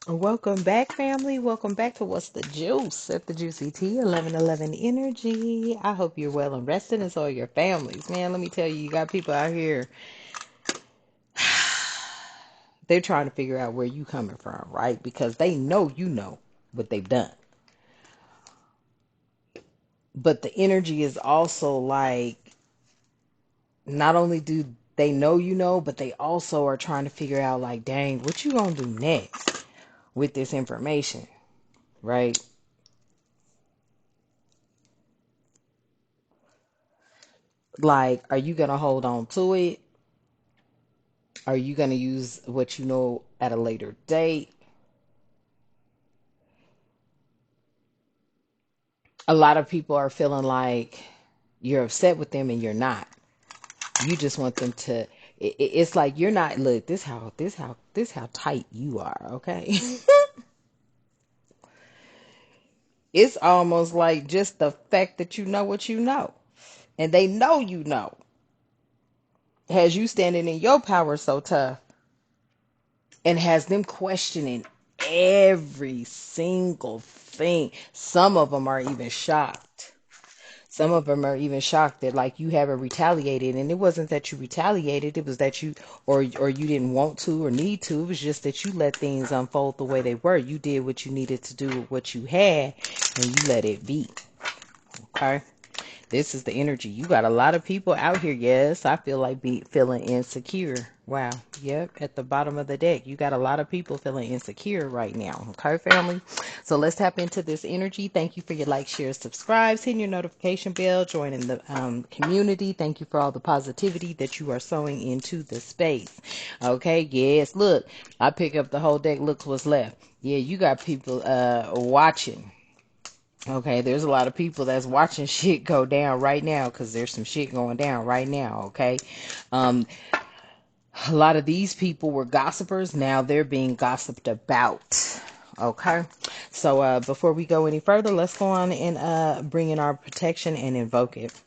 Welcome back, family. Welcome back to What's the Juice at the Juicy Tea 1111 Energy. I hope you're well and rested, and so are your families. Man, let me tell you, you got people out here, they're trying to figure out where you coming from, right? Because they know you know what they've done. But the energy is also like, not only do they know you know, but they also are trying to figure out, like, dang, what you gonna do next with this information, right? Like, are you gonna hold on to it? Are you going to use what you know at a later date? A lot of people are feeling like you're upset with them and you're not. You just want them to. It's like you're not. Look, this how tight you are. Okay, it's almost like just the fact that you know what you know, and they know you know, has you standing in your power so tough, and has them questioning every single thing. Some of them are even shocked. Some of them are even shocked that, like, you haven't retaliated, and it wasn't that you retaliated. It was that you, or you didn't want to or need to. It was just that you let things unfold the way they were. You did what you needed to do with what you had, and you let it be. Okay. This is the energy. You got a lot of people out here. Yes, I feel like feeling insecure. Wow. Yep. At the bottom of the deck, you got a lot of people feeling insecure right now. Okay, family. So let's tap into this energy. Thank you for your like, share, subscribes, hitting your notification bell, joining the community. Thank you for all the positivity that you are sowing into the space. Okay. Yes. Look, I pick up the whole deck. Look what's left. Yeah, you got people watching. Okay, there's a lot of people that's watching shit go down right now because there's some shit going down right now. Okay, um, a lot of these people were gossipers. Now they're being gossiped about. Okay, so before we go any further, let's go on and bring in our protection and invoke it.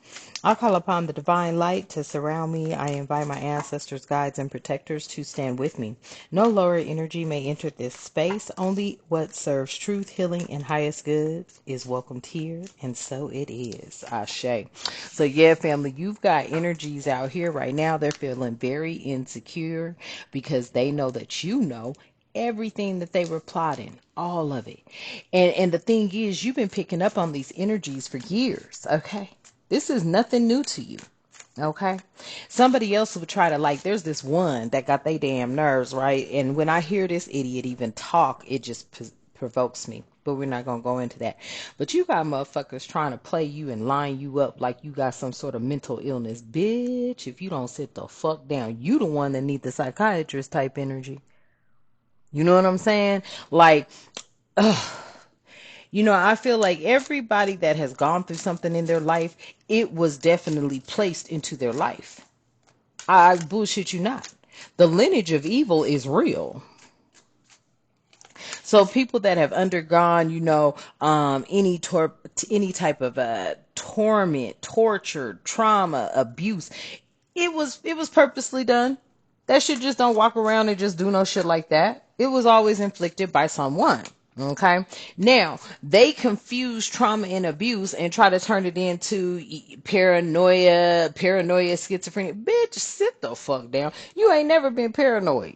I call upon the divine light to surround me. I invite my ancestors, guides, and protectors to stand with me. No lower energy may enter this space. Only what serves truth, healing, and highest good is welcomed here, and so it is. Ashe. So yeah, family, you've got energies out here right now. They're feeling very insecure because they know that you know everything that they were plotting, all of it. And the thing is, you've been picking up on these energies for years, okay? This is nothing new to you. Okay. Somebody else would try to, like, there's this one that got they damn nerves, right? And when I hear this idiot even talk, it just provokes me. But we're not going to go into that. But you got motherfuckers trying to play you and line you up like you got some sort of mental illness. Bitch, if you don't sit the fuck down, you the one that need the psychiatrist type energy. You know what I'm saying? Like, ugh. You know, I feel like everybody that has gone through something in their life, it was definitely placed into their life. I bullshit you not. The lineage of evil is real. So people that have undergone, any type of torment, torture, trauma, abuse, it was purposely done. That shit just don't walk around and just do no shit like that. It was always inflicted by someone. Okay. Now, they confuse trauma and abuse and try to turn it into paranoia, schizophrenia. Bitch, sit the fuck down. You ain't never been paranoid.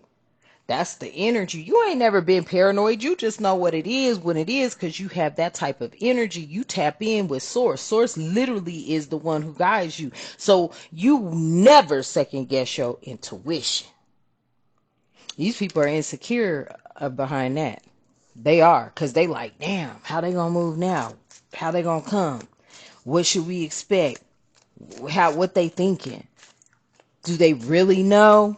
That's the energy. You ain't never been paranoid. You just know what it is when it is because you have that type of energy. You tap in with Source. Source literally is the one who guides you. So you never second guess your intuition. These people are insecure behind that. They are, because they like, damn, how they gonna move now? How they gonna come? What should we expect? What they thinking? Do they really know?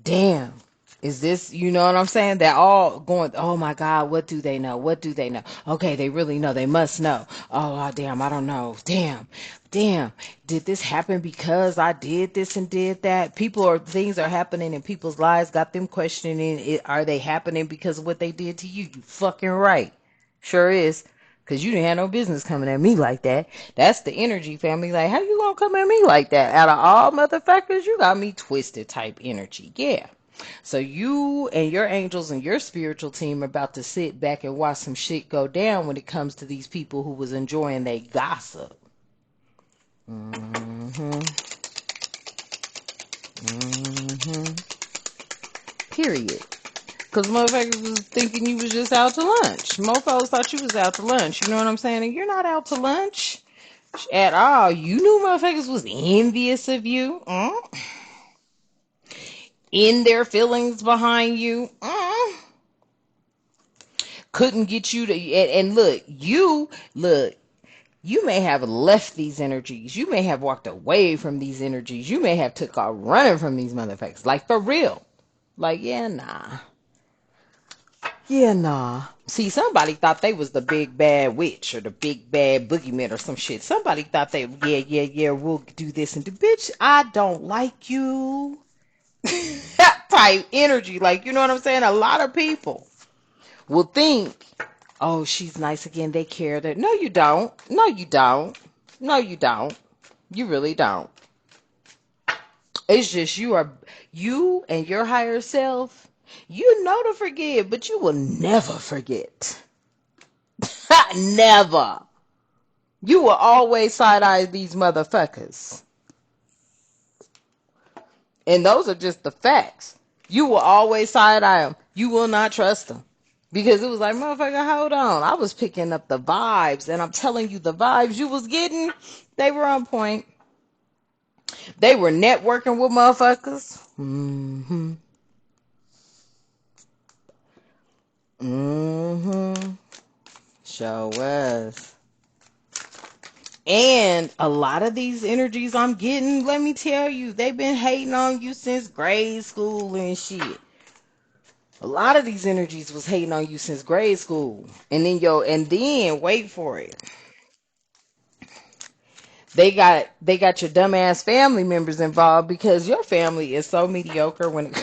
Damn. Is this, you know what I'm saying? They're all going, oh my God, what do they know? What do they know? Okay, they really know. They must know. Oh, damn, I don't know. Damn. Did this happen because I did this and did that? Things are happening in people's lives, got them questioning, are they happening because of what they did to you? You fucking right. Sure is. Because you didn't have no business coming at me like that. That's the energy, family. Like, how you gonna come at me like that? Out of all motherfuckers, you got me twisted type energy. Yeah. So you and your angels and your spiritual team are about to sit back and watch some shit go down when it comes to these people who was enjoying their gossip. Mm-hmm. Mm-hmm. Period. Because motherfuckers was thinking you was just out to lunch. Mofos thought you was out to lunch. You know what I'm saying? And you're not out to lunch at all. You knew motherfuckers was envious of you. In their feelings behind you. Couldn't get you to. And look, you may have left these energies. You may have walked away from these energies. You may have took off running from these motherfuckers. Like, for real. Like, yeah, nah. Yeah, nah. See, somebody thought they was the big bad witch or the big bad boogeyman or some shit. Somebody thought they, yeah, we'll do this and do. Bitch, I don't like you. That type energy. Like, you know what I'm saying? A lot of people will think, oh, she's nice again. They care. That no, you don't. No, you don't. No, you don't. You really don't. It's just you and your higher self. You know to forgive, but you will never forget. Never. You will always side eye these motherfuckers. And those are just the facts. You will always side eye them. You will not trust them. Because it was like, motherfucker, hold on. I was picking up the vibes. And I'm telling you, the vibes you was getting, they were on point. They were networking with motherfuckers. Mm-hmm. Mm-hmm. Sure was. And a lot of these energies I'm getting, let me tell you, they've been hating on you since grade school and shit. A lot of these energies was hating on you since grade school. And then wait for it. They got your dumbass family members involved because your family is so mediocre when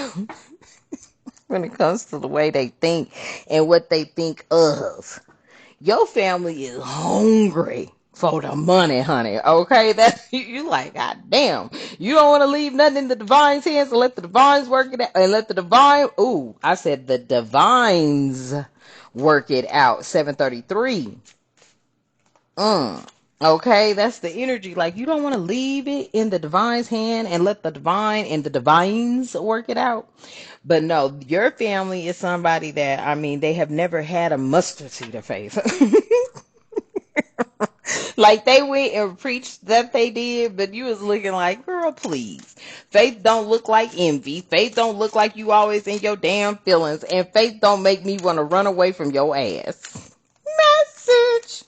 it comes to the way they think and what they think of. Your family is hungry for the money, honey. Okay, that you like, God damn. You don't want to leave nothing in the divine's hands and let the divines work it out. And let the divine, ooh, I said the divines work it out. 733. Okay, that's the energy. Like, you don't want to leave it in the divine's hand and let the divine and the divines work it out. But no, your family is somebody that, I mean, they have never had a mustard seed of faith. Like, they went and preached that they did, but you was looking like, girl, please. Faith don't look like envy. Faith don't look like you always in your damn feelings. And faith don't make me want to run away from your ass. Message.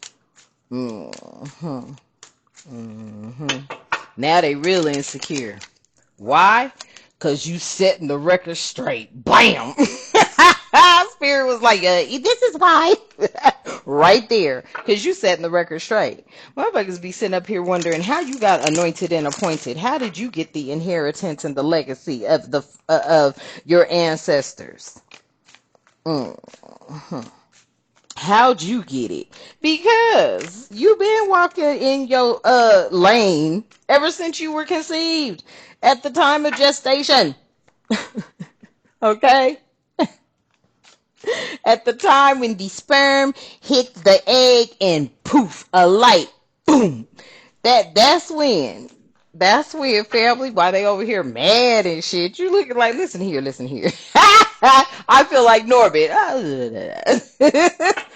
Mm-hmm. Mm-hmm. Now they real insecure. Why? Because you setting the record straight. Bam! Spirit was like, this is why. Right there. Because you setting the record straight. Motherfuckers be sitting up here wondering how you got anointed and appointed. How did you get the inheritance and the legacy of your ancestors? Mm-hmm. How'd you get it? Because you've been walking in your lane ever since you were conceived at the time of gestation. Okay? At the time when the sperm hit the egg and poof, a light, boom. That's when family, why they over here mad and shit. You looking like, listen here. I feel like Norbit.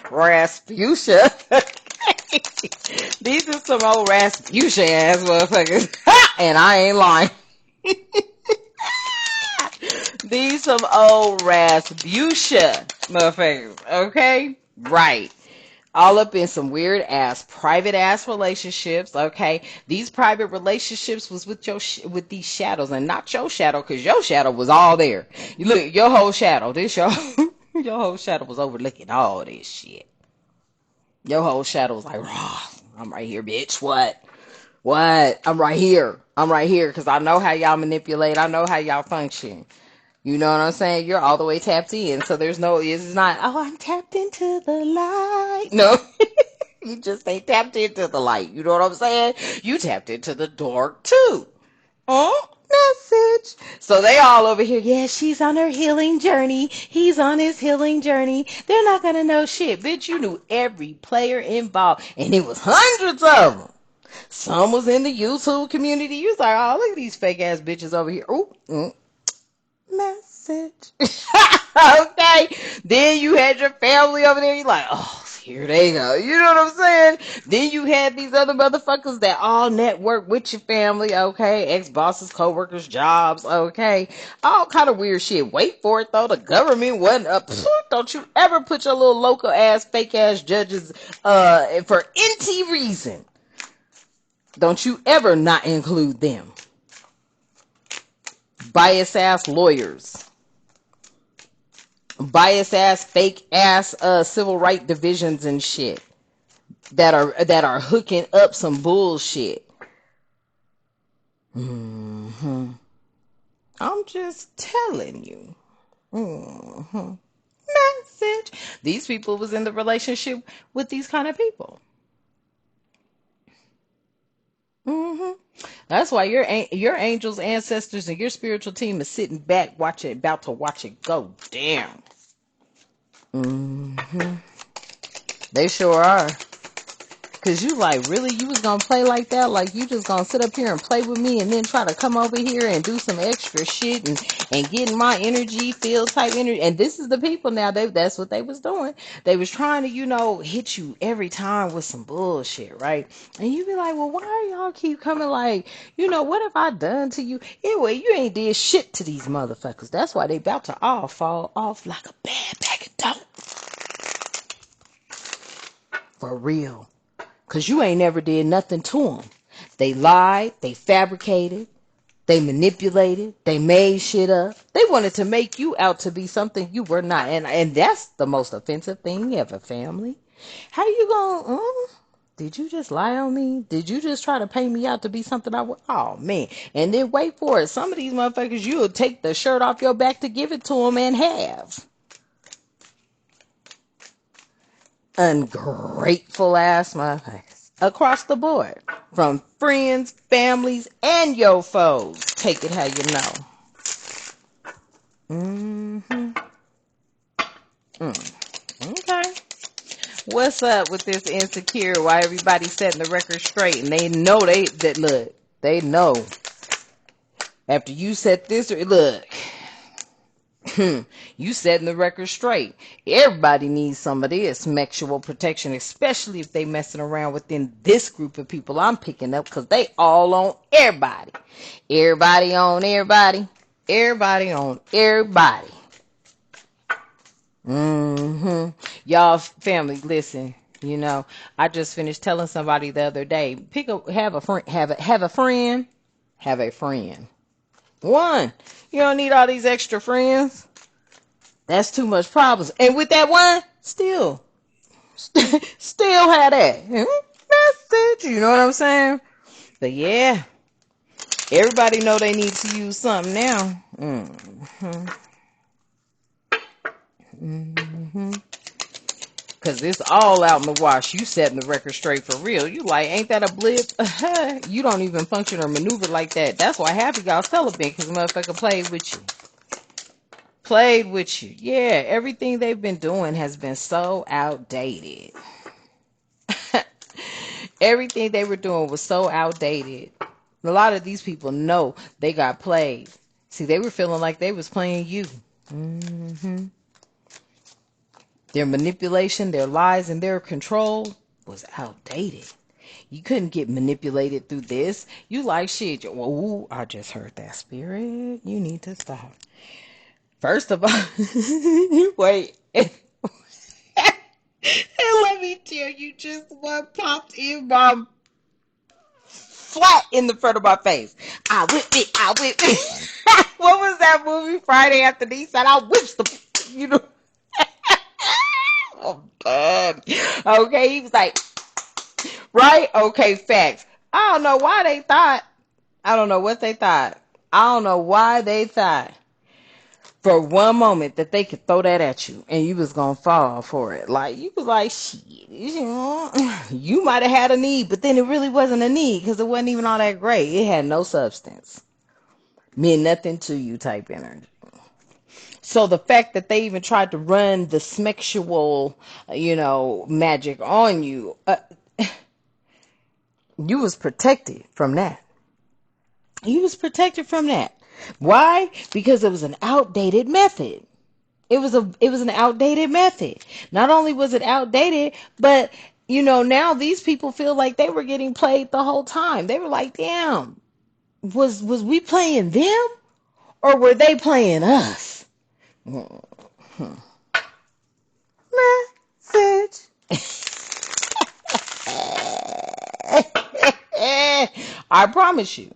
Rasputia. These are some old Rasputia ass motherfuckers. And I ain't lying. These some old Rasputia motherfuckers. Okay? Right. All up in some weird ass private ass relationships. Okay, these private relationships was with with these shadows, and not your shadow, because your shadow was all there. You look, your whole shadow, your whole shadow was overlooking all this shit. Your whole shadow was like, raw, I'm right here, bitch. What? I'm right here because I know how y'all manipulate. I know how y'all function. You know what I'm saying? You're all the way tapped in. So it's not, oh, I'm tapped into the light. No, you just ain't tapped into the light. You know what I'm saying? You tapped into the dark too. Huh? Message. So they all over here, yeah, she's on her healing journey. He's on his healing journey. They're not gonna know shit. Bitch, you knew every player involved. And it was hundreds of them. Some was in the YouTube community. You was like, oh, look at these fake ass bitches over here. Ooh, message. Okay. Then you had your family over there. You're like, oh, here they go. You know what I'm saying? Then you had these other motherfuckers that all network with your family. Okay. Ex-bosses, co-workers, jobs. Okay. All kind of weird shit. Wait for it though. The government wasn't up. Don't you ever put your little local ass, fake ass judges for any reason. Don't you ever not include them. Bias ass lawyers. Bias ass, fake ass civil rights divisions and shit that are hooking up some bullshit. I'm just telling you. Message. These people was in the relationship with these kind of people. That's why your angels, ancestors, and your spiritual team is sitting back, about to watch it go down. They sure are. Cause you like, really, you was gonna play like that? Like you just gonna sit up here and play with me and then try to come over here and do some extra shit and get in my energy, field type energy. And this is the people now, that's what they was doing. They was trying to, hit you every time with some bullshit, right? And you be like, well, why y'all keep coming like, what have I done to you? Anyway, you ain't did shit to these motherfuckers. That's why they about to all fall off like a bad bag of dope. For real. Because you ain't never did nothing to them. They lied, they fabricated, they manipulated, they made shit up. They wanted to make you out to be something you were not. And that's the most offensive thing ever, family. How you going, did you just lie on me? Did you just try to paint me out to be something I was? Oh, man. And then wait for it. Some of these motherfuckers, you'll take the shirt off your back to give it to them and have. Ungrateful ass motherfuckers across the board, from friends, families, and your foes. Take it how you know. Okay. What's up with this insecure? Why everybody setting the record straight and they know they know after you set this, look. You setting the record straight. Everybody needs some of this sexual protection, especially if they messing around within this group of people I'm picking up, because they all on everybody. Everybody on everybody. Everybody on everybody. Y'all family, listen. I just finished telling somebody the other day, have a friend. One. You don't need all these extra friends. That's too much problems. And with that one, still have that. Message. You know what I'm saying? But yeah, everybody know they need to use something now. Cause it's all out in the wash. You setting the record straight for real. You like, ain't that a blip? You don't even function or maneuver like that. That's why half of y'all celibate, cause the motherfucker played with you. Yeah, everything they've been doing has been so outdated. Everything they were doing was so outdated. A lot of these people know they got played. See, they were feeling like they was playing you. Their manipulation, their lies, and their control was outdated. You couldn't get manipulated through this. You like shit. Ooh, I just heard that, spirit. You need to stop. First of all, wait. And let me tell you just what popped in my flat in the front of my face. I whipped it. What was that movie, Friday After the East Side? I whipped the, Oh, God. Okay, he was like, right? Okay, facts. I don't know why they thought. I don't know what they thought. I don't know why they thought for one moment that they could throw that at you and you was gonna fall for it. Like, you was like, shit, you might have had a need, but then it really wasn't a need because it wasn't even all that great. It had no substance. meant nothing to you type energy. So the fact that they even tried to run the sexual, magic on you, you was protected from that. You was protected from that. Why? Because it was an outdated method. It was an outdated method. Not only was it outdated, but now these people feel like they were getting played the whole time. They were like, damn, was we playing them or were they playing us? Message. I promise you.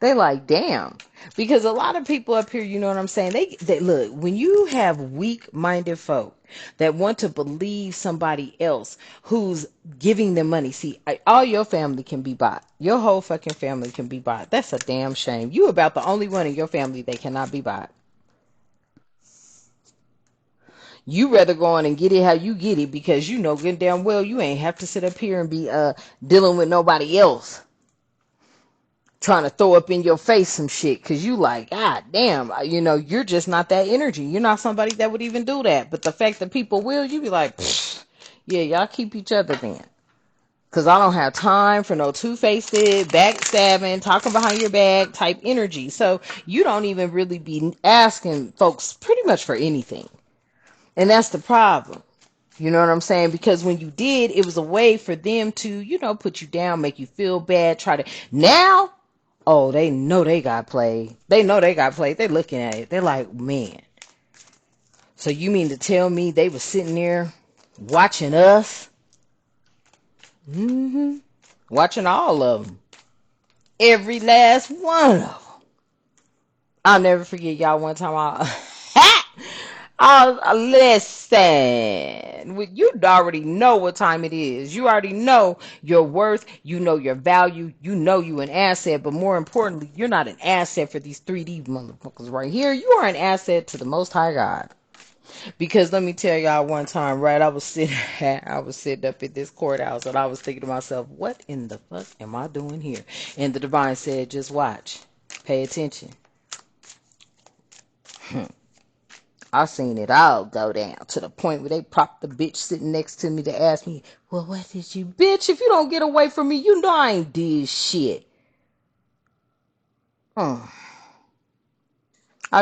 They like, damn. Because a lot of people up here, you know what I'm saying? They look, when you have weak-minded folk that want to believe somebody else who's giving them money. See, all your family can be bought. Your whole fucking family can be bought. That's a damn shame. You about the only one in your family that cannot be bought. You rather go on and get it how you get it because you know good damn well you ain't have to sit up here and be dealing with nobody else trying to throw up in your face some shit because you like, God damn, you're just not that energy. You're not somebody that would even do that. But the fact that people will, you be like, yeah, y'all keep each other then. Because I don't have time for no two-faced, backstabbing, talking behind your back type energy. So you don't even really be asking folks pretty much for anything. And that's the problem. You know what I'm saying? Because when you did, it was a way for them to, put you down, make you feel bad, try to. Now, oh, they know they got played. They know they got played. They're looking at it. They're like, man. So you mean to tell me they were sitting there watching us? Watching all of them. Every last one of them. I'll never forget y'all one time. Listen, you already know what time it is. You already know your worth. You know your value. You know you an asset. But more importantly, you're not an asset for these 3D motherfuckers right here. You are an asset to the Most High God. Because let me tell y'all one time, right? I was sitting up at this courthouse and I was thinking to myself, what in the fuck am I doing here? And the divine said, just watch. Pay attention. I seen it all go down to the point where they propped the bitch sitting next to me to ask me, well, what did you, bitch? If you don't get away from me, you know I ain't did shit. I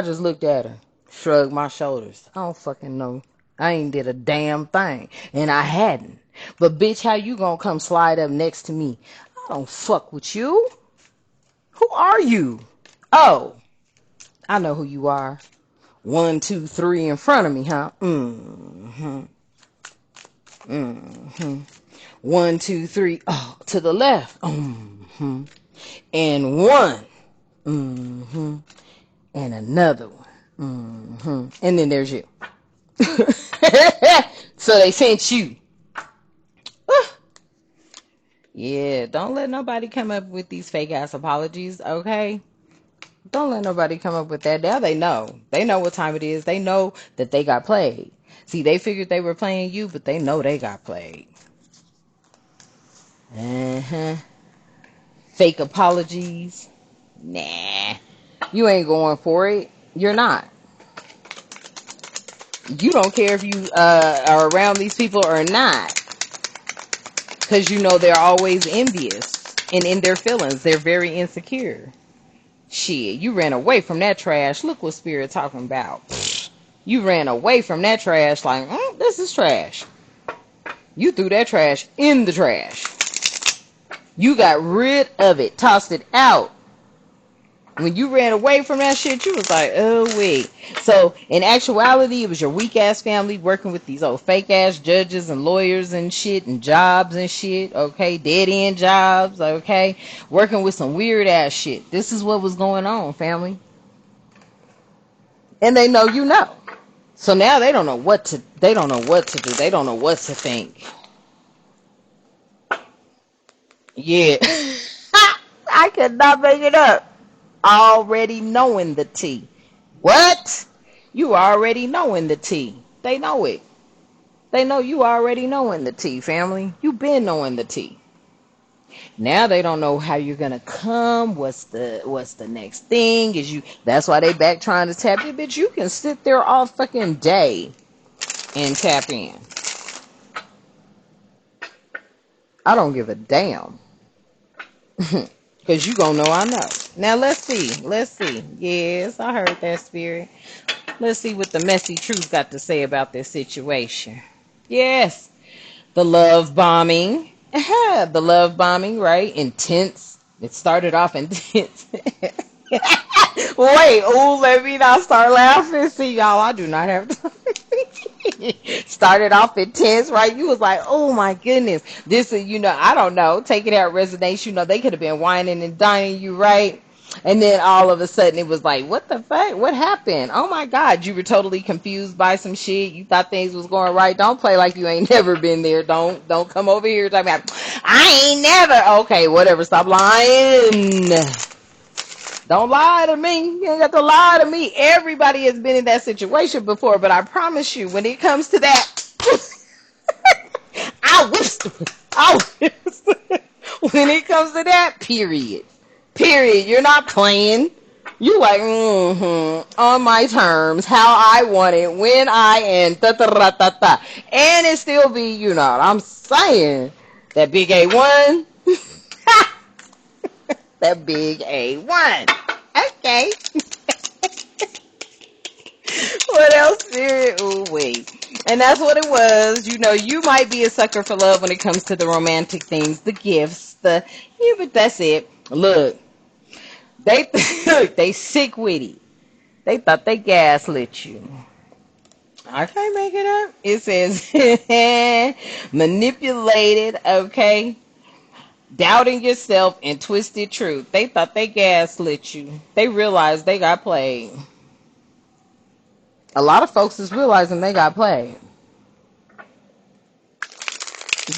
just looked at her, shrugged my shoulders. I don't fucking know. I ain't did a damn thing. And I hadn't. But bitch, how you gonna come slide up next to me? I don't fuck with you. Who are you? Oh, I know who you are. 1, 2, 3 in front of me, huh? 1, 2, 3. Oh, to the left. And one. And another one. And then there's you. So they sent you. Yeah, don't let nobody come up with these fake ass apologies, okay? Don't let nobody come up with that. Now they know. They know what time it is. They know that they got played. See, they figured they were playing you, but they know they got played. Fake apologies. Nah. You ain't going for it. You're not. You don't care if you are around these people or not. Because you know they're always envious. And in their feelings, they're very insecure. Shit, you ran away from that trash. Look what Spirit talking about. You ran away from that trash like, this is trash. You threw that trash in the trash. You got rid of it, tossed it out. When you ran away from that shit, you was like, oh, wait. So, in actuality, it was your weak-ass family working with these old fake-ass judges and lawyers and shit and jobs and shit, okay? Dead-end jobs, okay? Working with some weird-ass shit. This is what was going on, family. And they know you know. So now they don't know what to do. They don't know what to think. Yeah. I could not make it up. Already knowing the tea. What? You already knowing the tea. They know it. They know you already knowing the tea, family. You been knowing the tea. Now they don't know how you're gonna come. What's the next thing? Is you? That's why they back trying to tap in. Bitch, you can sit there all fucking day and tap in. I don't give a damn. Because you gonna know I know. Now let's see. Let's see. Yes, I heard that, spirit. Let's see what the messy truth got to say about this situation. Yes, the love bombing. The love bombing, right? Intense. It started off intense. Wait, ooh, let me not start laughing. See, y'all, I do not have time. Started off intense, right? You was like, oh my goodness. This is, I don't know, taking out resonance, they could have been whining and dining you, right? And then all of a sudden it was like, what the fuck? What happened? Oh my God, you were totally confused by some shit. You thought things was going right. Don't play like you ain't never been there. Don't come over here talking about, I ain't never. Okay, whatever. Stop lying. Don't lie to me. You ain't got to lie to me. Everybody has been in that situation before, but I promise you, when it comes to that, I whisper. I whisper. When it comes to that, period. Period. You're not playing. You like, on my terms, how I want it, when I and ta. And it still be, what I'm saying. That big A1. That big A1. Okay. What else, spirit? Ooh, wait. And that's what it was. You might be a sucker for love when it comes to the romantic things, the gifts, but that's it. Look, they look, they sick with it. They thought they gaslit you. I can't make it up. It says manipulated, okay? Doubting yourself and twisted truth. They thought they gaslit you. They realized they got played. A lot of folks is realizing they got played.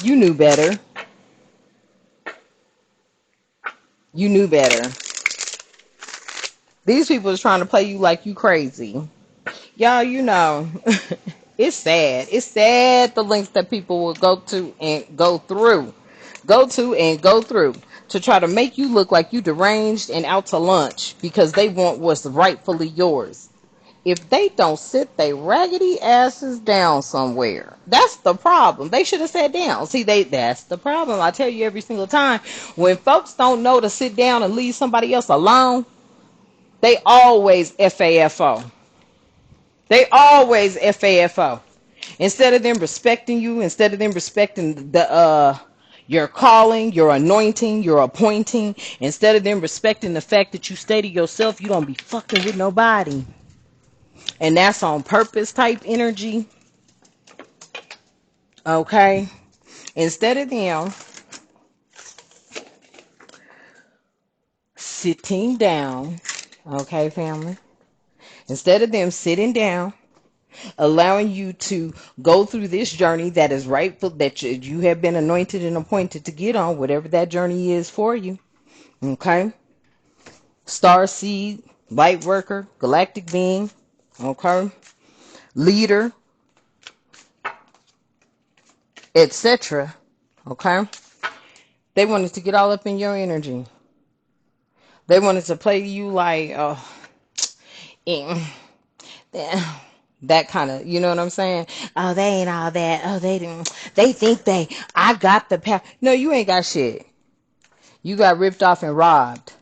You knew better. You knew better. These people is trying to play you like you crazy. Y'all, it's sad. It's sad the lengths that people will go to and go through. To try to make you look like you deranged and out to lunch because they want what's rightfully yours. If they don't sit their raggedy asses down somewhere, that's the problem. They should have sat down. See, that's the problem. I tell you every single time, when folks don't know to sit down and leave somebody else alone, they always FAFO. They always FAFO. Instead of them respecting you, instead of them respecting your calling, your anointing, your appointing, instead of them respecting the fact that you stay to yourself, you don't be fucking with nobody. And that's on purpose type energy. Okay? Instead of them sitting down, okay, family? Instead of them sitting down, allowing you to go through this journey that is rightful, that you have been anointed and appointed to get on, whatever that journey is for you. Okay? Star seed, light worker, galactic being, okay? Leader, etc. Okay? They wanted to get all up in your energy. They wanted to play you like, that kind of, you know what I'm saying? Oh, they ain't all that. Oh, they think I got the power. No, you ain't got shit. You got ripped off and robbed.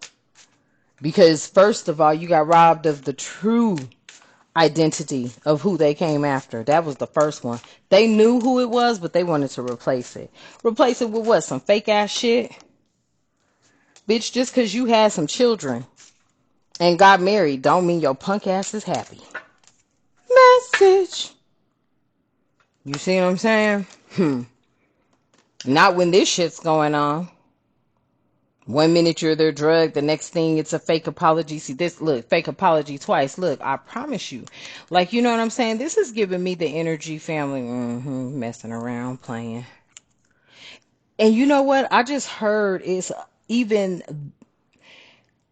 Because first of all, you got robbed of the true identity of who they came after. That was the first one. They knew who it was, but they wanted to replace it. Replace it with what? Some fake ass shit? Bitch, just because you had some children and got married don't mean your punk ass is happy. Message. You see what I'm saying? Not when this shit's going on. 1 minute you're their drug, the next thing it's a fake apology. See this, look, fake apology twice. Look, I promise you. Like, you know what I'm saying? This is giving me the energy, family. Messing around, playing. And you know what? I just heard is even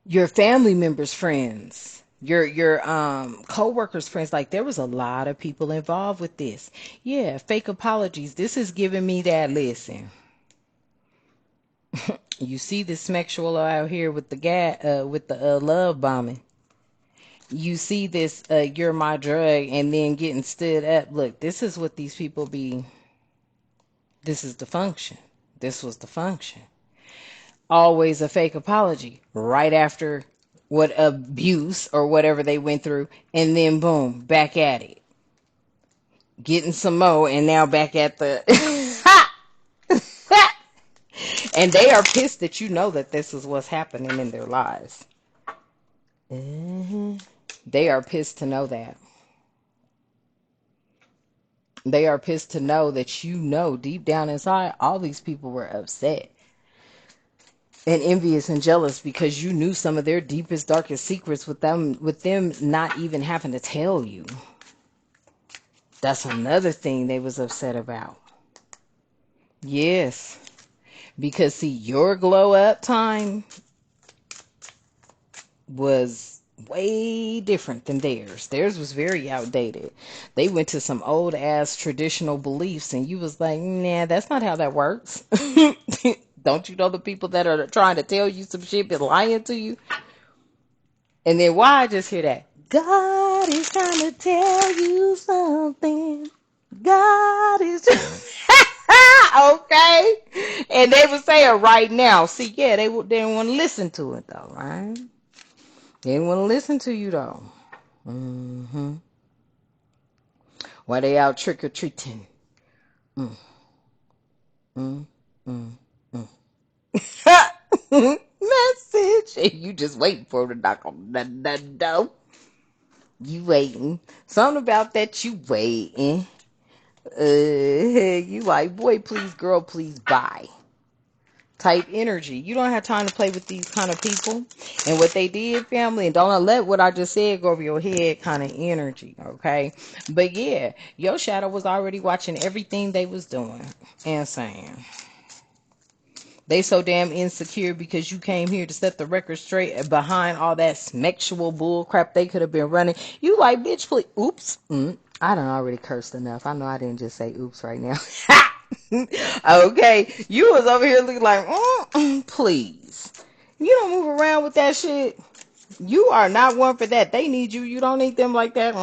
your family members' friends, your co-workers' friends, like there was a lot of people involved with this. Yeah, fake apologies. This is giving me that, listen. You see this sexual out here with the with the love bombing. You see this you're my drug and then getting stood up. Look, this is what these people be. This is the function. This was the function. Always a fake apology right after what abuse or whatever they went through, and then boom, back at it. Getting some more, and now back at the. And they are pissed that you know that this is what's happening in their lives. They are pissed to know that. They are pissed to know that you know deep down inside all these people were upset and envious and jealous because you knew some of their deepest, darkest secrets with them not even having to tell you. That's another thing they was upset about. Yes. Because see, your glow up time was way different than theirs. Theirs was very outdated. They went to some old ass traditional beliefs and you was like, nah, that's not how that works. Don't you know the people that are trying to tell you some shit been lying to you? And then why I just hear that? God is trying to tell you something. God is okay. And they would say it right now. See, yeah, they didn't want to listen to it though, right? They didn't want to listen to you though. Why they out trick or treating? Mm, mm, mm, mm. Message. And you just waiting for them to knock on the door. You waiting. Something about that you waiting. You like, boy, please, girl, please, bye. Type energy. You don't have time to play with these kind of people. And what they did, family, and don't let what I just said go over your head kind of energy, okay? But yeah, your shadow was already watching everything they was doing and saying. They so damn insecure because you came here to set the record straight behind all that sexual bull crap they could have been running. You like, bitch, please. Oops. I done already cursed enough. I know I didn't just say oops right now. Okay. You was over here looking like, please. You don't move around with that shit. You are not one for that. They need you. You don't need them like that.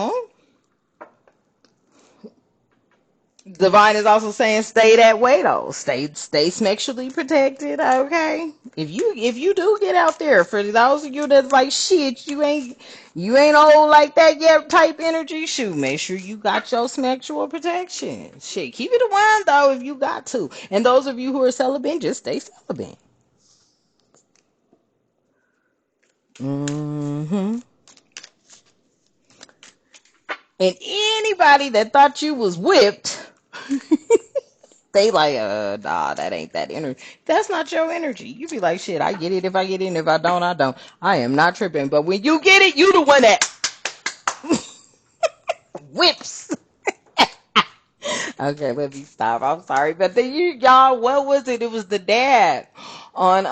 Divine is also saying stay that way though. Stay sexually protected, okay? If you do get out there, for those of you that's like shit, you ain't old like that yet type energy, shoot, make sure you got your sexual protection. Shit, keep it a one though if you got to. And those of you who are celibate, just stay celibate. And anybody that thought you was whipped, they like, nah, that ain't that energy. That's not your energy. You be like, shit, I get it if I get in. If I don't, I don't. I am not tripping. But when you get it, you the one that whips. Okay, let me stop. I'm sorry. But then y'all, what was it? It was the dad on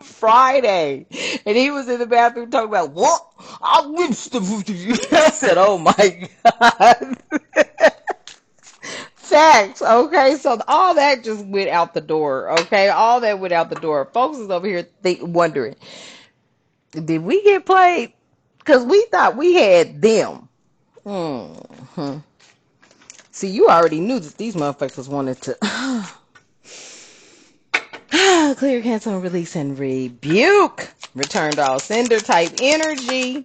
Friday. And he was in the bathroom talking about what? I whipped the I said, oh my God. Facts, okay? So all that just went out the door, okay? All that went out the door. Folks is over here wondering, did we get played? Because we thought we had them. Hmm. See, you already knew that these motherfuckers wanted to clear, cancel, and release and rebuke. Return to all sender type energy.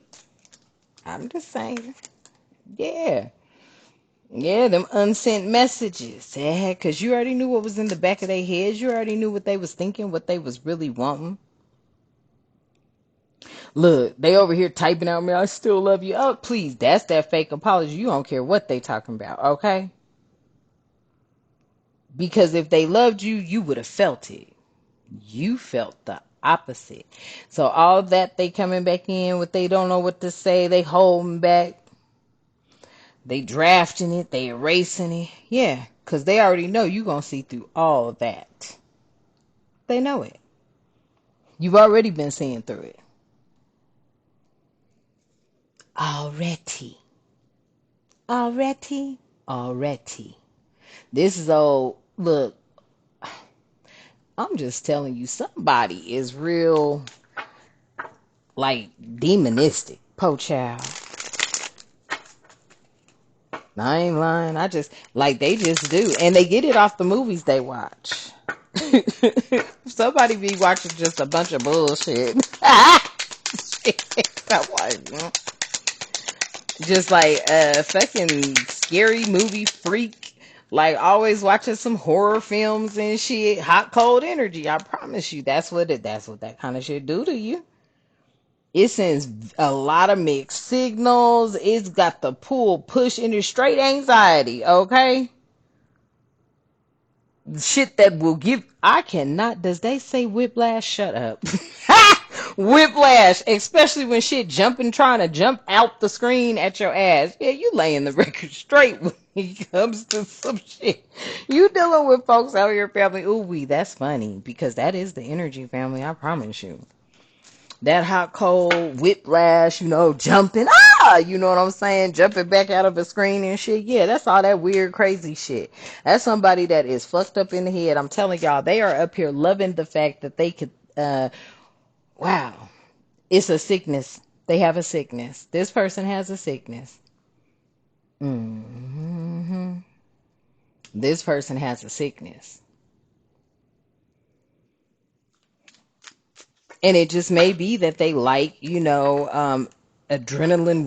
I'm just saying. Yeah. Yeah, them unsent messages. Yeah, because you already knew what was in the back of their heads. You already knew what they was thinking, what they was really wanting. Look, they over here typing out me, I still love you. Oh, please, that's that fake apology. You don't care what they talking about, okay? Because if they loved you, you would have felt it. You felt the opposite. So all that they coming back in, what they don't know what to say, they holding back. They drafting it, they erasing it. Yeah, because they already know you going to see through all of that. They know it. You've already been seeing through it. Already. Already. Already. This is old. Look, I'm just telling you, somebody is real, like, demonistic. Po child. I ain't lying. I just, like, they just do. And they get it off the movies they watch. Somebody be watching just a bunch of bullshit. I'm like, just like a fucking scary movie freak. Like always watching some horror films and shit. Hot cold energy. I promise you, that's what that kind of shit do to you. It sends a lot of mixed signals. It's got the pull push into straight anxiety. Okay, shit that will give. I cannot. Does they say whiplash? Shut up. Whiplash, especially when shit jumping, trying to jump out the screen at your ass. Yeah, you laying the record straight when it comes to some shit. You dealing with folks out here, family. Ooh, that's funny because that is the energy, family. I promise you. That hot cold whiplash, jumping, you know what I'm saying? Jumping back out of a screen and shit. Yeah, that's all that weird, crazy shit. That's somebody that is fucked up in the head. I'm telling y'all, they are up here loving the fact that they could, wow, it's a sickness. They have a sickness. This person has a sickness. hmm This person has a sickness. And it just may be that they like, adrenaline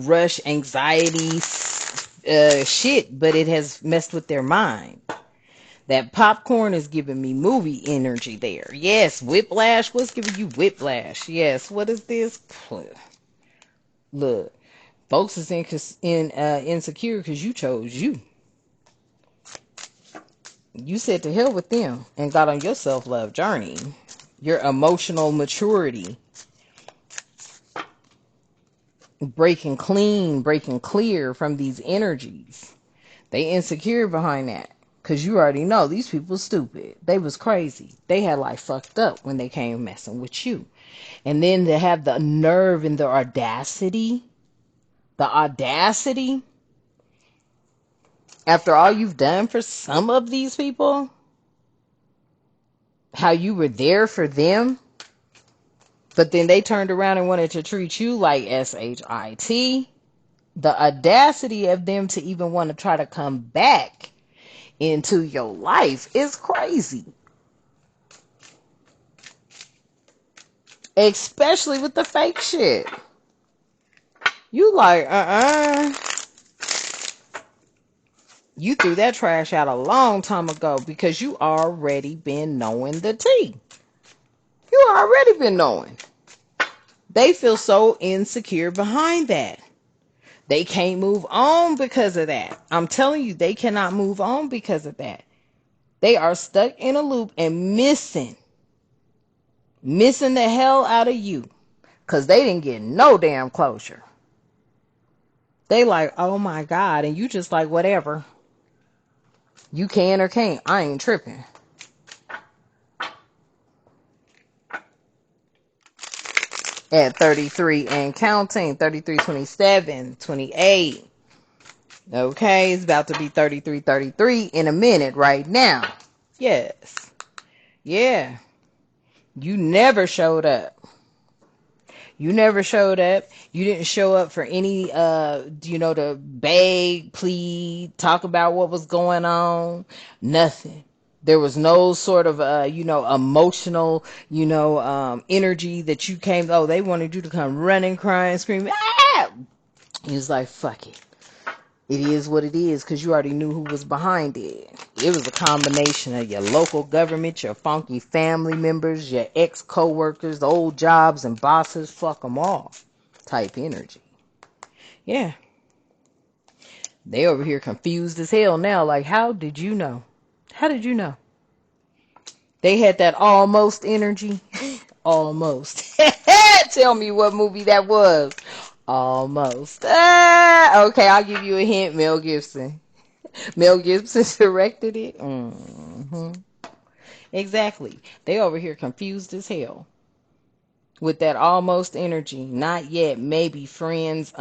rush, anxiety, shit, but it has messed with their mind. That popcorn is giving me movie energy there. Yes, whiplash. What's giving you whiplash? Yes, what is this? Look, folks is insecure because you chose you. You said to hell with them and got on your self-love journey. Your emotional maturity. Breaking clean, breaking clear from these energies. They insecure behind that. Cause you already know these people stupid. They was crazy. They had like fucked up when they came messing with you. And then to have the nerve and the audacity, after all you've done for some of these people, how you were there for them, but then they turned around and wanted to treat you like shit. The audacity of them to even want to try to come back into your life is crazy. Especially with the fake shit. You like, you threw that trash out a long time ago because you already been knowing the tea. You already been knowing. They feel so insecure behind that. They can't move on because of that. I'm telling you, they cannot move on because of that. They are stuck in a loop and missing the hell out of you because they didn't get no damn closure. They like, oh my God, and you just like, whatever. You can or can't. I ain't tripping. At 33 and counting, 33, 27, 28. Okay, it's about to be 33, 33 in a minute right now. Yes. Yeah. You never showed up. You never showed up. You didn't show up for any, to beg, plead, talk about what was going on. Nothing. There was no sort of, emotional, energy that you came. Oh, they wanted you to come running, crying, screaming. Ah! He was like, fuck it. It is what it is because you already knew who was behind it. It was a combination of your local government, your funky family members, your ex-coworkers, old jobs and bosses, fuck them all type energy. Yeah. They over here confused as hell now. Like, how did you know? How did you know? They had that almost energy. Almost. Tell me what movie that was. Almost. Okay, I'll give you a hint. Mel Gibson. Mel Gibson directed it. Exactly. They over here confused as hell with that almost energy. Not yet. Maybe friends.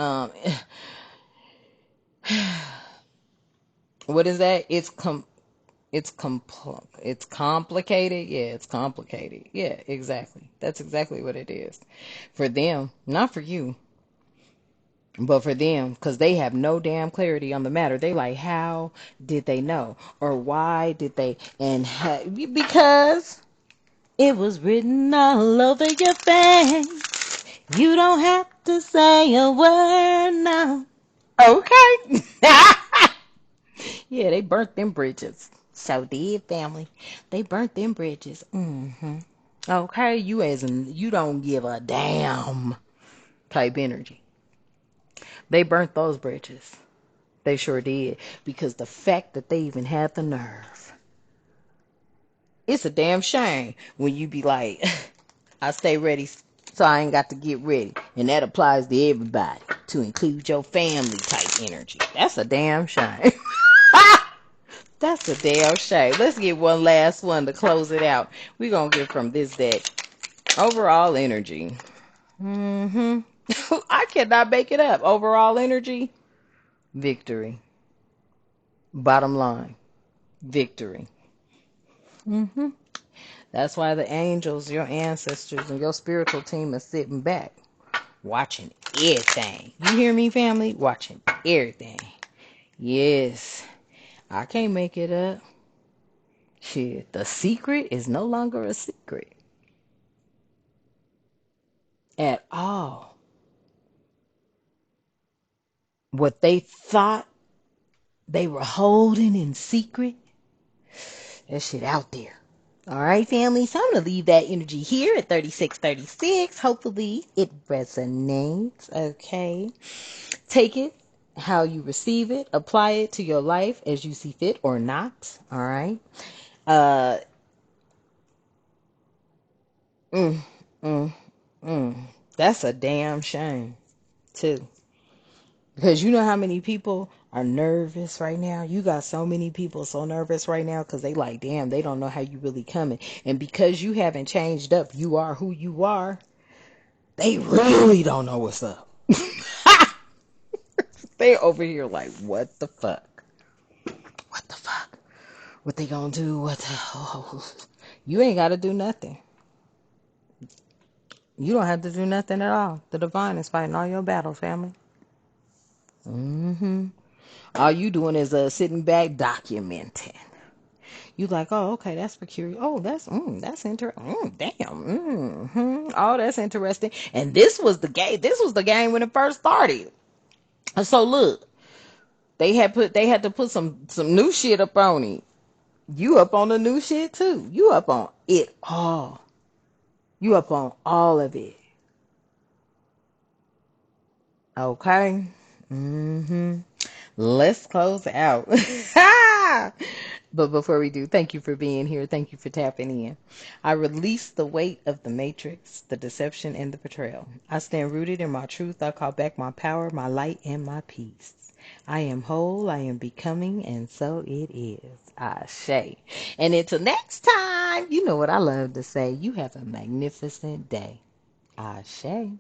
What is that? It's complicated. Yeah, it's complicated. Yeah, exactly. That's exactly what it is. For them, not for you, but for them, because they have no damn clarity on the matter. They like, how did they know? Or why did they? Because it was written all over your face. You don't have to say a word now. Okay. Yeah, they burnt them bridges. So did family. They burnt them bridges. Okay, you as in you don't give a damn type energy. They burnt those bridges. They sure did. Because the fact that they even had the nerve. It's a damn shame when you be like, I stay ready so I ain't got to get ready. And that applies to everybody, to include your family type energy. That's a damn shame. That's a damn shame. Let's get one last one to close it out. We're going to get from this deck. Overall energy. I cannot make it up. Overall energy. Victory. Bottom line. Victory. That's why the angels, your ancestors, and your spiritual team is sitting back, watching everything. You hear me, family? Watching everything. Yes. I can't make it up. Shit. The secret is no longer a secret. At all. What they thought they were holding in secret, that shit out there. All right, family. So I'm going to leave that energy here at 3636. Hopefully it resonates. Okay. Take it how you receive it. Apply it to your life as you see fit or not. All right. Uh, mm, mm, mm. That's a damn shame, too. Because you know how many people are nervous right now? You got so many people so nervous right now because they like, damn, they don't know how you really coming. And because you haven't changed up, you are who you are. They really don't know what's up. They over here like, what the fuck? What the fuck? What they gonna do? What the... Oh. You ain't gotta do nothing. You don't have to do nothing at all. The divine is fighting all your battles, family. All you doing is sitting back documenting. You like, oh, okay, that's peculiar. Oh, that's interesting. Damn. Oh, that's interesting. And this was the game. This was the game when it first started. So look, they had to put some new shit up on it. You up on the new shit too. You up on it all. You up on all of it. Okay. Let's close out. But before we do, thank you for being here. Thank you for tapping in. I release the weight of the matrix, the deception, and the betrayal. I stand rooted in my truth. I call back my power, my light, and my peace. I am whole, I am becoming, and so it is. Ashe. And until next time, you know what I love to say. You have a magnificent day. Ashe.